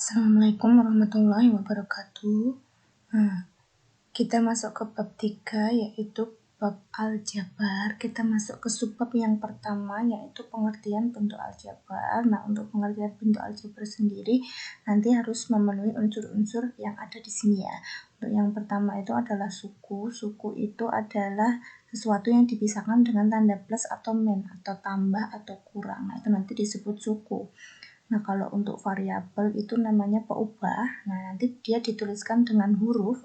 Assalamualaikum warahmatullahi wabarakatuh. Nah, kita masuk ke bab 3 yaitu bab aljabar. Kita masuk ke subbab yang pertama yaitu pengertian bentuk aljabar. Nah, untuk pengertian bentuk aljabar sendiri nanti harus memenuhi unsur-unsur yang ada di sini ya. Untuk yang pertama itu adalah suku. Suku itu adalah sesuatu yang dipisahkan dengan tanda plus atau min atau tambah atau kurang. Nah, itu nanti disebut suku. Nah, kalau untuk variabel itu namanya peubah. Nah, nanti dia dituliskan dengan huruf.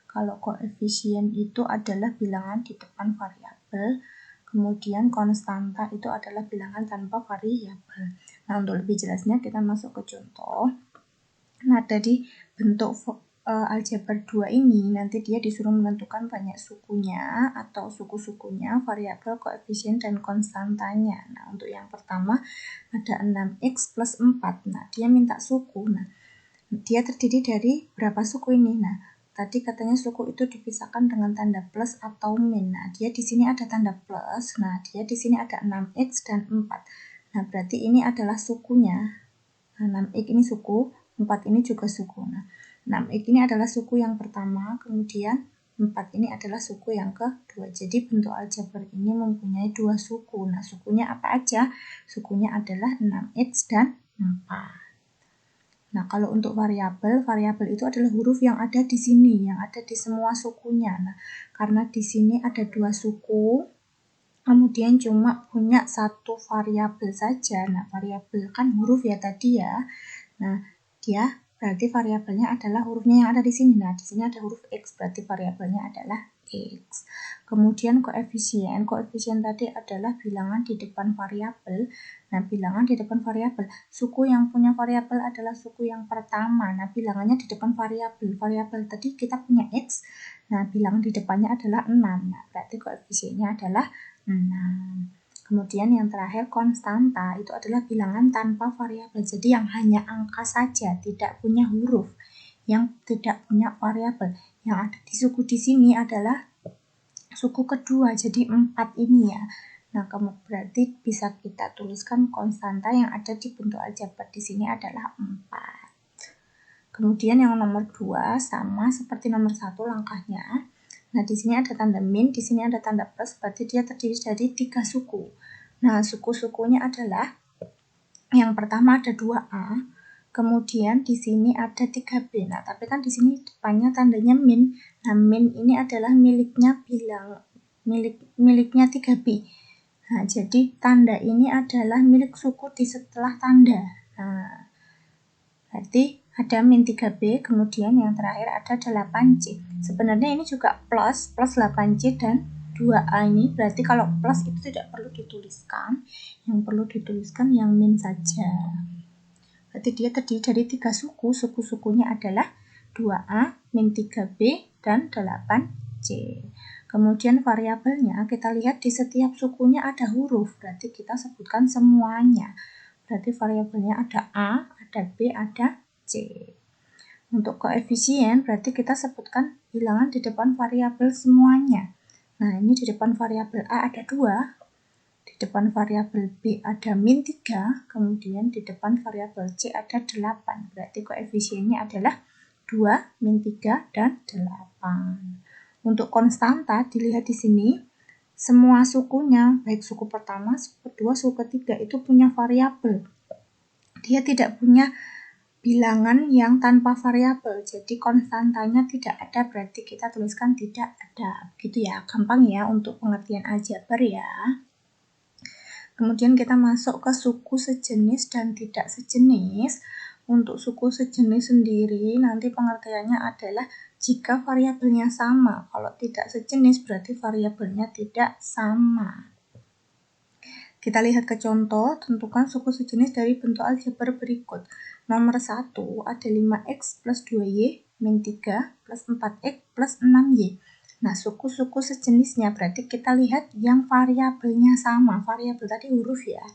Kalau koefisien itu adalah bilangan di depan variabel. Kemudian konstanta itu adalah bilangan tanpa variabel. Nah, untuk lebih jelasnya kita masuk ke contoh. Nah, tadi bentuk aljabar 2 ini nanti dia disuruh menentukan banyak sukunya atau suku-sukunya, variabel, koefisien, dan konstantanya. Nah, untuk yang pertama ada 6x plus 4. Nah, dia minta suku. Nah, dia terdiri dari berapa suku ini? Nah, tadi katanya suku itu dipisahkan dengan tanda plus atau min. Nah, dia di sini ada tanda plus. Nah, dia di sini ada 6x dan 4. Nah, berarti ini adalah sukunya. Nah, 6x ini suku, 4 ini juga suku. Nah, 6x ini adalah suku yang pertama, kemudian 4 ini adalah suku yang kedua. Jadi bentuk aljabar ini mempunyai dua suku. Nah, sukunya apa aja? Sukunya adalah 6x dan 4. Nah, kalau untuk variabel, variabel itu adalah huruf yang ada di sini, yang ada di semua sukunya. Nah, karena di sini ada dua suku, kemudian cuma punya satu variabel saja. Nah, variabel kan huruf ya tadi ya. Nah, dia berarti variabelnya adalah hurufnya yang ada di sini. Nah, di sini ada huruf X, berarti variabelnya adalah X. Kemudian koefisien. Koefisien tadi adalah bilangan di depan variabel. Nah, bilangan di depan variabel. Suku yang punya variabel adalah suku yang pertama. Nah, bilangannya di depan variabel. Variabel tadi kita punya X. Nah, bilangan di depannya adalah 6. Nah, berarti koefisiennya adalah 6. Kemudian yang terakhir konstanta itu adalah bilangan tanpa variabel. Jadi yang hanya angka saja, tidak punya huruf, yang tidak punya variabel. Yang ada di suku di sini adalah suku kedua, jadi 4 ini ya. Nah, berarti bisa kita tuliskan konstanta yang ada di bentuk aljabar di sini adalah 4. Kemudian yang nomor 2 sama seperti nomor 1 langkahnya. Nah, di sini ada tanda min, di sini ada tanda plus, berarti dia terdiri dari 3 suku. Nah, suku-sukunya adalah yang pertama ada 2A, kemudian di sini ada 3B. Nah, tapi kan di sini depannya tandanya min. Nah, min ini adalah miliknya miliknya 3B. Nah, jadi tanda ini adalah milik suku di setelah tanda. Nah, berarti ada min 3B, kemudian yang terakhir ada 8C. Sebenarnya ini juga plus 8C dan 2A ini, berarti kalau plus itu tidak perlu dituliskan. Yang perlu dituliskan yang min saja. Berarti dia terdiri dari 3 suku. Suku-sukunya adalah 2A, min 3B, dan 8C. Kemudian variabelnya kita lihat di setiap sukunya ada huruf, berarti kita sebutkan semuanya. Berarti variabelnya ada A, ada B, ada C. Untuk koefisien berarti kita sebutkan bilangan di depan variabel semuanya. Nah, ini di depan variabel A ada 2, di depan variabel B ada min 3, kemudian di depan variabel C ada 8. Berarti koefisiennya adalah 2, min 3, dan 8. Untuk konstanta dilihat di sini, semua sukunya, baik suku pertama, suku kedua, suku ketiga itu punya variabel. Dia tidak punya bilangan yang tanpa variabel, jadi konstantanya tidak ada, berarti kita tuliskan tidak ada. Gitu ya, gampang ya untuk pengertian aljabar ya. Kemudian kita masuk ke suku sejenis dan tidak sejenis. Untuk suku sejenis sendiri nanti pengertiannya adalah jika variabelnya sama. Kalau tidak sejenis berarti variabelnya tidak sama. Kita lihat ke contoh, tentukan suku sejenis dari bentuk aljabar berikut. Nomor 1 ada 5x plus 2y min 3 plus 4x plus 6y. Nah, suku-suku sejenisnya berarti kita lihat yang variabelnya sama. Variabel tadi huruf ya.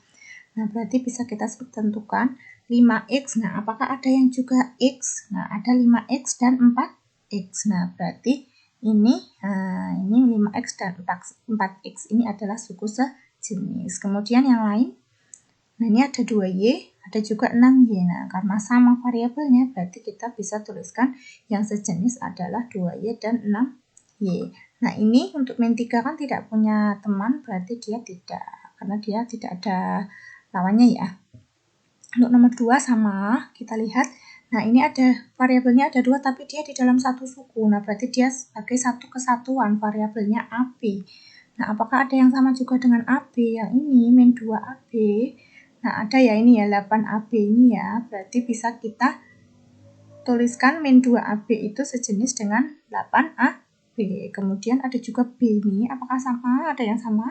Nah, berarti bisa kita tentukan 5x. Nah, apakah ada yang juga x? Nah, ada 5x dan 4x. Nah, berarti ini 5x dan 4x ini adalah suku sejenis. Kemudian yang lain, nah ini ada 2y, ada juga 6Y. Nah, karena sama variabelnya, berarti kita bisa tuliskan yang sejenis adalah 2Y dan 6Y. Nah, ini untuk min 3 kan tidak punya teman, berarti dia tidak, karena dia tidak ada lawannya ya. Untuk nomor 2 sama, kita lihat. Nah, ini ada variabelnya ada 2, tapi dia di dalam satu suku. Nah, berarti dia sebagai satu kesatuan, variabelnya AB. Nah, apakah ada yang sama juga dengan AB? Yang ini, min 2AB. Nah, ada ya ini ya, 8AB ini ya. Berarti bisa kita tuliskan min 2AB itu sejenis dengan 8AB. Kemudian ada juga B ini, apakah sama? Ada yang sama?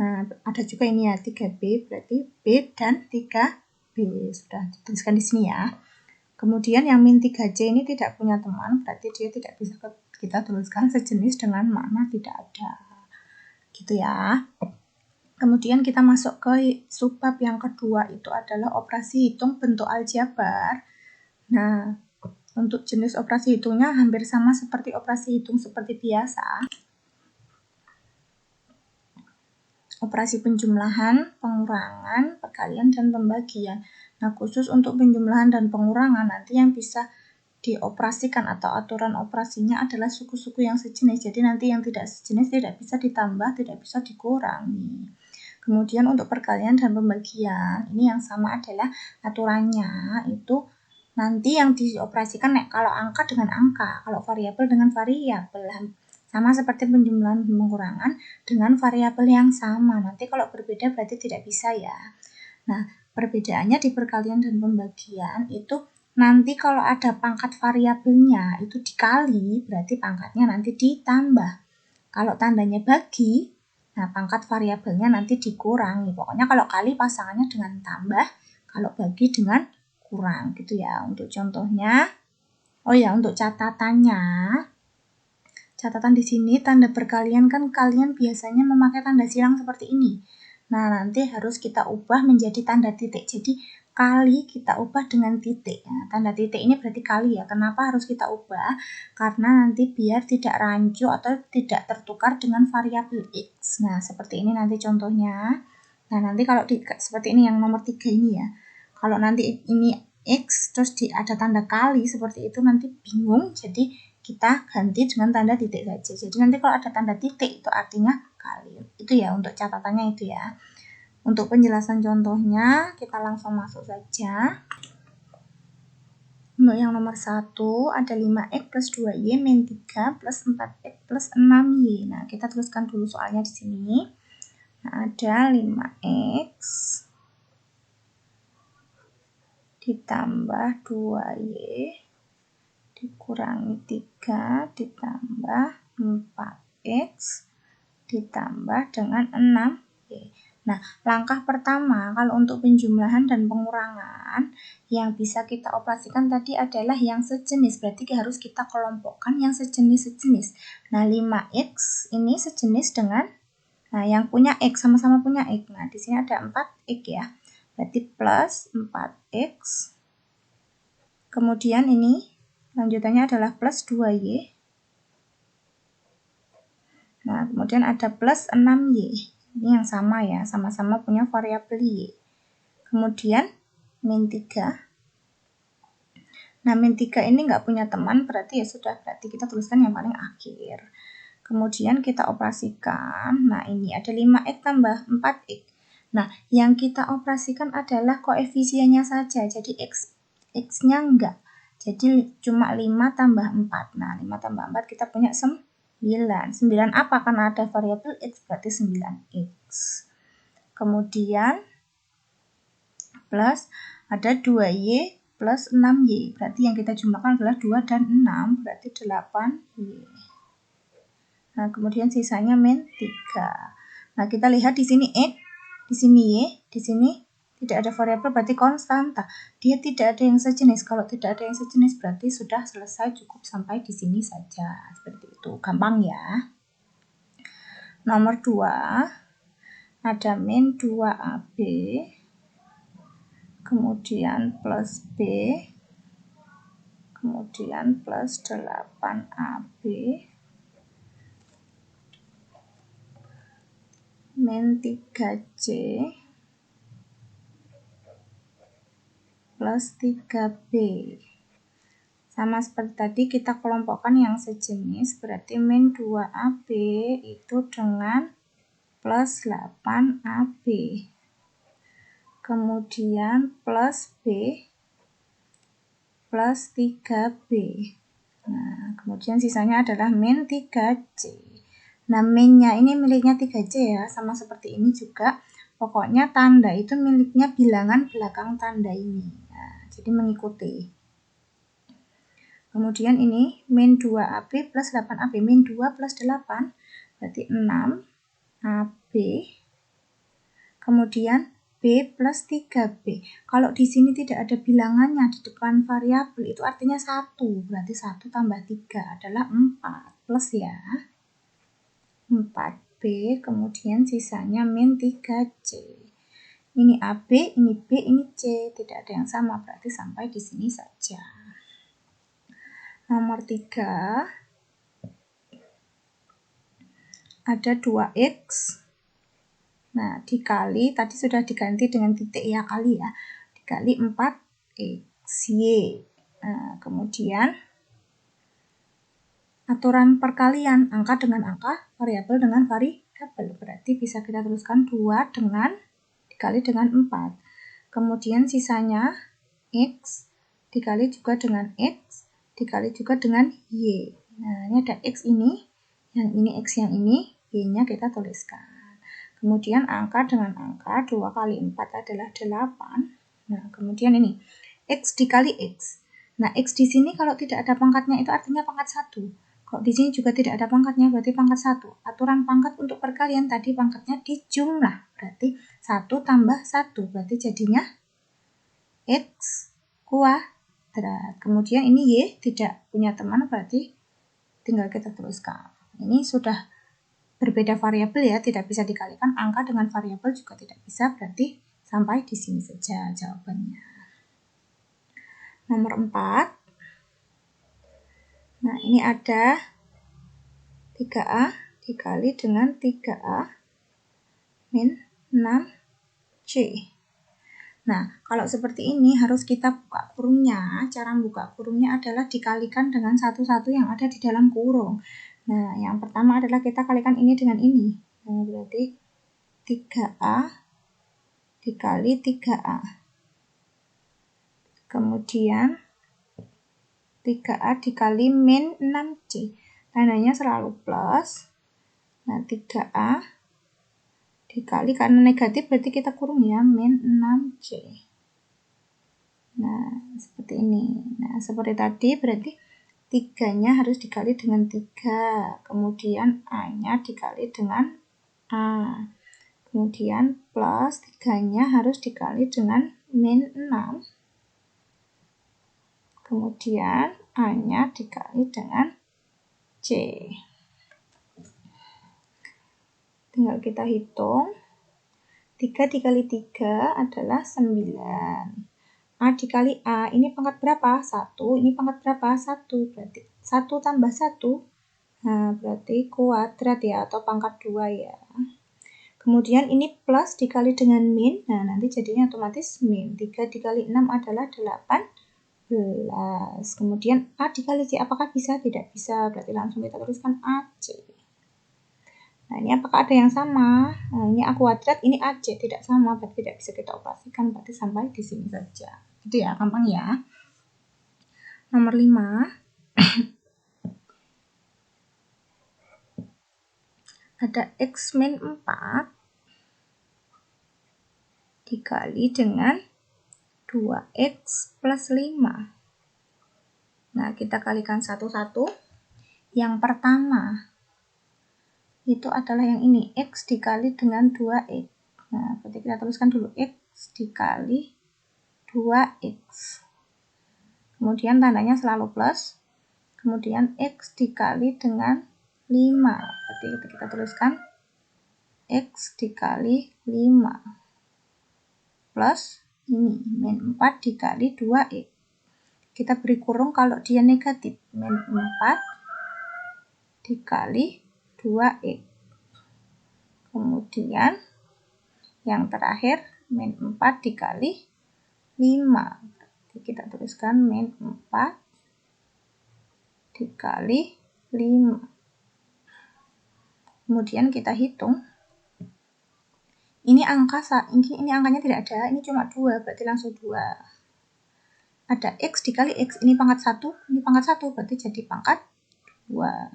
Nah, ada juga ini ya, 3B, berarti B dan 3B. Sudah dituliskan di sini ya. Kemudian yang min 3C ini tidak punya teman, berarti dia tidak bisa kita tuliskan sejenis dengan makna tidak ada. Gitu ya. Kemudian kita masuk ke subbab yang kedua, itu adalah operasi hitung bentuk aljabar. Nah, untuk jenis operasi hitungnya hampir sama seperti operasi hitung seperti biasa. Operasi penjumlahan, pengurangan, perkalian, dan pembagian. Nah, khusus untuk penjumlahan dan pengurangan nanti yang bisa dioperasikan atau aturan operasinya adalah suku-suku yang sejenis. Jadi nanti yang tidak sejenis tidak bisa ditambah, tidak bisa dikurangi. Kemudian untuk perkalian dan pembagian, ini yang sama adalah aturannya itu nanti yang dioperasikan kalau angka dengan angka, kalau variabel dengan variabel. Sama seperti penjumlahan dan pengurangan dengan variabel yang sama. Nanti kalau berbeda berarti tidak bisa ya. Nah, perbedaannya di perkalian dan pembagian itu nanti kalau ada pangkat variabelnya itu dikali, berarti pangkatnya nanti ditambah. Kalau tandanya bagi, nah pangkat variabelnya nanti dikurangi. Pokoknya kalau kali pasangannya dengan tambah, kalau bagi dengan kurang gitu ya. Untuk contohnya, oh ya untuk catatannya, catatan di sini tanda perkalian kan kalian biasanya memakai tanda silang seperti ini. Nah, nanti harus kita ubah menjadi tanda titik. Jadi, kali kita ubah dengan titik. Nah, tanda titik ini berarti kali ya. Kenapa harus kita ubah? Karena nanti biar tidak rancu atau tidak tertukar dengan variabel X. Nah, seperti ini nanti contohnya. Nah, nanti kalau seperti ini yang nomor 3 ini ya. Kalau nanti ini X terus ada tanda kali seperti itu nanti bingung. Jadi, kita ganti dengan tanda titik saja. Jadi nanti kalau ada tanda titik itu artinya kali. Itu ya untuk catatannya itu ya. Untuk penjelasan contohnya kita langsung masuk saja. Untuk yang nomor 1 ada 5X plus 2Y min 3 plus 4X plus 6Y. Nah, kita tuliskan dulu soalnya di sini. Nah, ada 5X ditambah 2Y dikurangi 3 ditambah 4X ditambah dengan 6Y. Nah, langkah pertama kalau untuk penjumlahan dan pengurangan yang bisa kita operasikan tadi adalah yang sejenis. Berarti harus kita kelompokkan yang sejenis-sejenis. Nah, 5X ini sejenis dengan yang punya X, sama-sama punya X. Nah, di sini ada 4X ya. Berarti plus 4X. Kemudian ini lanjutannya adalah plus 2Y. Nah, kemudian ada plus 6Y. Ini yang sama ya, sama-sama punya variabel Y. Kemudian min 3. Nah, min 3 ini nggak punya teman, berarti ya sudah, berarti kita tuliskan yang paling akhir. Kemudian kita operasikan, nah ini ada 5X tambah 4X. Nah, yang kita operasikan adalah koefisiennya saja, jadi X-nya enggak. Jadi cuma 5 tambah 4. Nah, 5 tambah 4 kita punya 9. 9 apa? Karena ada variabel X, berarti 9X. Kemudian plus ada 2Y plus 6Y. Berarti yang kita jumlahkan adalah 2 dan 6, berarti 8Y. Nah, kemudian sisanya min 3. Nah, kita lihat di sini X, di sini Y, di sini tidak ada variabel berarti konstanta. Dia tidak ada yang sejenis. Kalau tidak ada yang sejenis berarti sudah selesai, cukup sampai di sini saja. Seperti itu. Gampang ya. Nomor 2 ada min 2AB kemudian plus B kemudian plus 8AB min 3C plus 3B. Sama seperti tadi kita kelompokkan yang sejenis, berarti min 2AB itu dengan plus 8AB. Kemudian plus B plus 3B. Nah, kemudian sisanya adalah min 3C. Nah, minnya ini miliknya 3C ya, sama seperti ini juga. Pokoknya tanda itu miliknya bilangan belakang tanda ini. Nah, jadi mengikuti. Kemudian ini min 2AB plus 8AB. Min 2 plus 8 berarti 6AB. Kemudian B plus 3B. Kalau di sini tidak ada bilangannya di depan variabel, itu artinya 1. Berarti 1 tambah 3 adalah 4. Plus ya. 4B, kemudian sisanya min 3C. Ini AB, ini B, ini C. Tidak ada yang sama, berarti sampai di sini saja. Nomor 3. Ada 2X. Nah, dikali, tadi sudah diganti dengan titik ya, kali ya. Dikali 4XY. Nah, kemudian aturan perkalian, angka dengan angka, variabel dengan variabel. Berarti bisa kita tuliskan 2 dengan dikali dengan 4. Kemudian sisanya X dikali juga dengan X, dikali juga dengan Y. Nah, ini ada X ini, yang ini X yang ini, Y-nya kita tuliskan. Kemudian angka dengan angka, 2 kali 4 adalah 8. Nah, kemudian ini, X dikali X. Nah, X di sini kalau tidak ada pangkatnya itu artinya pangkat 1. Kalau di sini juga tidak ada pangkatnya berarti pangkat 1. Aturan pangkat untuk perkalian tadi pangkatnya dijumlah. Berarti 1 tambah 1. Berarti jadinya X kuadrat. Kemudian ini Y tidak punya teman berarti tinggal kita tuliskan. Ini sudah berbeda variabel ya, tidak bisa dikalikan. Angka dengan variabel juga tidak bisa, berarti sampai di sini saja jawabannya. Nomor 4. Nah, ini ada 3A dikali dengan 3A min 6C. Nah, kalau seperti ini harus kita buka kurungnya. Cara buka kurungnya adalah dikalikan dengan satu-satu yang ada di dalam kurung. Nah, yang pertama adalah kita kalikan ini dengan ini. Nah, berarti 3A dikali 3A. Kemudian 3A dikali min 6C. Tandanya selalu plus. Nah, 3A dikali, karena negatif berarti kita kurung ya, min 6C. Nah, seperti ini. Nah, seperti tadi berarti 3-nya harus dikali dengan 3. Kemudian A-nya dikali dengan A. Kemudian plus 3-nya harus dikali dengan min 6. Kemudian A-nya dikali dengan C. Tinggal kita hitung. 3 dikali 3 adalah 9. A dikali A, ini pangkat berapa? 1. Ini pangkat berapa? 1. Berarti 1 tambah 1. Nah, berarti kuadrat ya, atau pangkat 2 ya. Kemudian ini plus dikali dengan min. Nah, nanti jadinya otomatis min. 3 dikali 6 adalah 18. Kemudian A dikali C, apakah bisa? Tidak bisa. Berarti langsung kita tuliskan AC. Nah, ini apakah ada yang sama? Nah, ini A kuadrat, ini AC. Tidak sama, berarti tidak bisa kita operasikan. Berarti sampai di sini saja. Itu ya, gampang ya. Nomor 5. Ada X min 4 dikali dengan 2X plus 5. Nah, kita kalikan satu-satu. Yang pertama itu adalah yang ini, X dikali dengan 2X. Nah, berarti kita tuliskan dulu X dikali 2X. Kemudian tandanya selalu plus. Kemudian X dikali dengan 5. Berarti kita tuliskan X dikali 5. Plus ini, min 4 dikali 2X. Kita beri kurung kalau dia negatif. Min 4 dikali 2X. Kemudian yang terakhir min 4 dikali 5. Jadi kita tuliskan min 4 dikali 5. Kemudian kita hitung. Ini angkanya tidak ada, ini cuma 2, berarti langsung 2. Ada X dikali X, ini pangkat 1, ini pangkat 1, berarti jadi pangkat 2.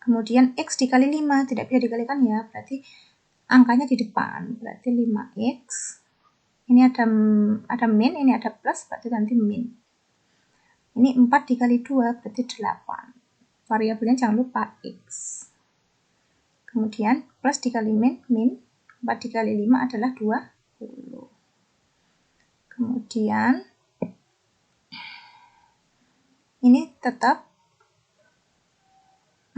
Kemudian X dikali 5, tidak bisa dikalikan ya, berarti angkanya di depan, berarti 5X. Ini ada min, ini ada plus, berarti nanti min. Ini 4 dikali 2, berarti 8. Variabelnya jangan lupa X. Kemudian plus dikali min, 4 dikali 5 adalah 20. Kemudian ini tetap,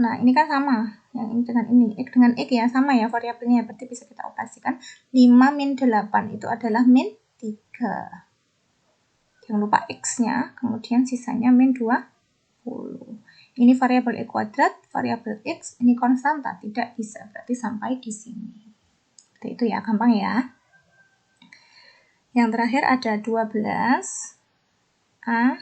nah ini kan sama, yang ini dengan ini, X dengan X ya, sama ya variabelnya, berarti bisa kita operasikan. 5 min 8 itu adalah min 3. Jangan lupa X-nya, kemudian sisanya min 20. Ini variabel E kuadrat, variabel X, ini konstanta, tidak bisa, berarti sampai di sini. Seperti itu ya, gampang ya. Yang terakhir ada 12A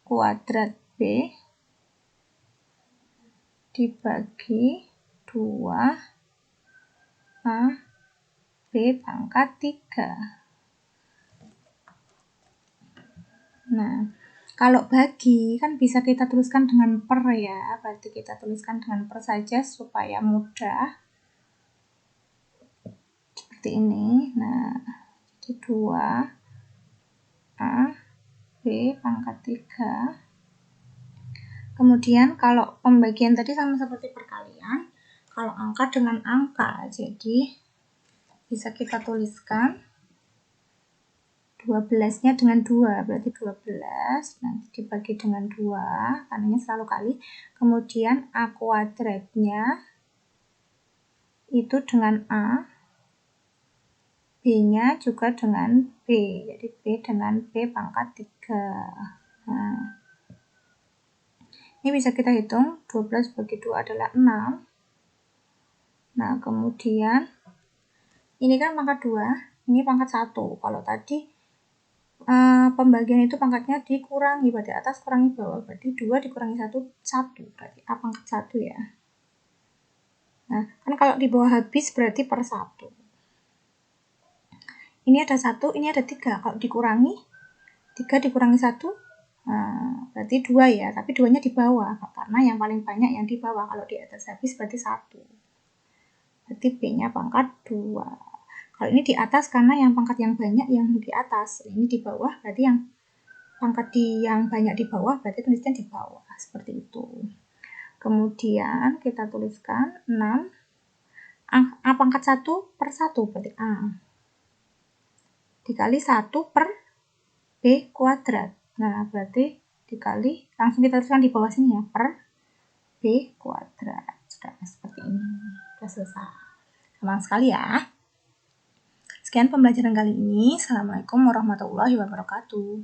kuadrat B dibagi 2A B pangkat 3. Nah, kalau bagi kan bisa kita tuliskan dengan per ya, berarti kita tuliskan dengan per saja supaya mudah. Seperti ini. Nah, jadi 2A B pangkat 3. Kemudian kalau pembagian tadi sama seperti perkalian, kalau angka dengan angka, jadi bisa kita tuliskan 12-nya dengan 2, berarti 12, nanti dibagi dengan 2, karena ini selalu kali. Kemudian A kuadratnya itu dengan A, B-nya juga dengan B, jadi B dengan B pangkat 3. Nah, ini bisa kita hitung, 12 bagi 2 adalah 6. Nah, kemudian ini kan pangkat 2, ini pangkat 1. Kalau tadi pembagian itu pangkatnya dikurangi, berarti atas kurangi bawah, berarti 2 dikurangi 1, 1, berarti A pangkat 1 ya. Nah, kan kalau di bawah habis berarti per 1. Ini ada 1, ini ada 3, kalau dikurangi, 3 dikurangi 1, berarti 2 ya, tapi 2-nya di bawah, karena yang paling banyak yang di bawah, kalau di atas habis berarti 1. Berarti B-nya pangkat 2. Kalau ini di atas karena yang pangkat yang banyak yang di atas, ini di bawah berarti yang pangkat yang banyak di bawah, berarti tulisnya di bawah, seperti itu. Kemudian kita tuliskan 6, A pangkat 1 per 1, berarti A. Dikali 1 per B kuadrat. Nah, berarti dikali, langsung kita tuliskan di bawah sini ya, per B kuadrat. Sudah seperti ini. Sudah selesai. Gampang sekali ya. Sekian pembelajaran kali ini. Assalamualaikum warahmatullahi wabarakatuh.